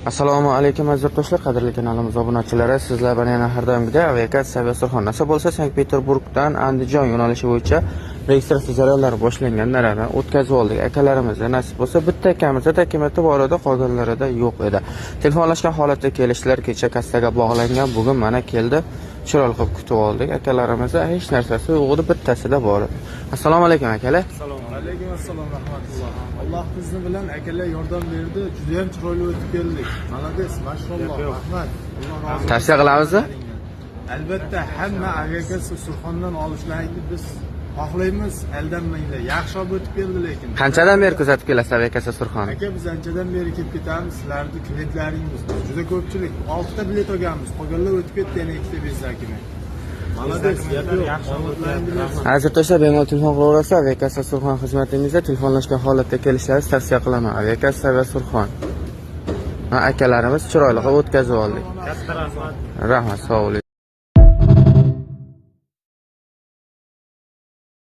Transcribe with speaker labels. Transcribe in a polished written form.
Speaker 1: Assalomu alaykum aziz do'stlar, qadrli kanalimiz obunachilari. Sizlar bilan yana har doimgidek aviakatsiya va Surxon nasib bo'lsa Sankt-Peterburgdan Andijon yo'nalishi bo'yicha registratsiya jarayonlari boshlanganlarni o'tkazib oldik. Akalarimizga nasib bo'lsa bitta akamizda dokumenti bor edi, qolganlarida yo'q edi. Telefonlashgan holatda kelishlar, kecha kassaga bog'langan, bugun mana keldi. Chiroyli qilib kutib oldik. Akalarimizda hech narsasi yo'q edi, bittasida bor edi. Assalomu alaykum akalar.
Speaker 2: Assalomu alaykum, assalom rahmatulloh. Alloh bizni bilan akalar yordam berdi. Juda ham chiroyli o'tib keldik. Malades, mashalloh, rahmat. Alloh razı olsun.
Speaker 1: Tavsiya qilamizmi?
Speaker 2: Albatta, hamma aviakatsiya Surxondan olishlarini biz xohlaymiz. Aldanmanglar. Yaxshi olib o'tib keldi lekin.
Speaker 1: Qanchadan beri kuzatib kelasiz aviakatsiya Surxon?
Speaker 2: Aka, biz anchadan beri kelib ketamiz. Sizlarning klientlaringiz juda ko'pchilik. 6 ta bilet olganmiz. Qolganlar o'tib ketdi, yana 2 ta bezakini. Malades, yaxshi olib
Speaker 1: Aziz do'stlar, bemalol telefon qilaverasiz. Aviakatsiya Surxon xizmatingizda telefonlashgan holatda kelishlaringizni tavsiya qilaman. Aviakatsiya va Surxon. Akalarimiz chiroyli qilib o'tkazib oldik.
Speaker 2: Katta rahmat.
Speaker 1: Rahmat, sog' bo'ling.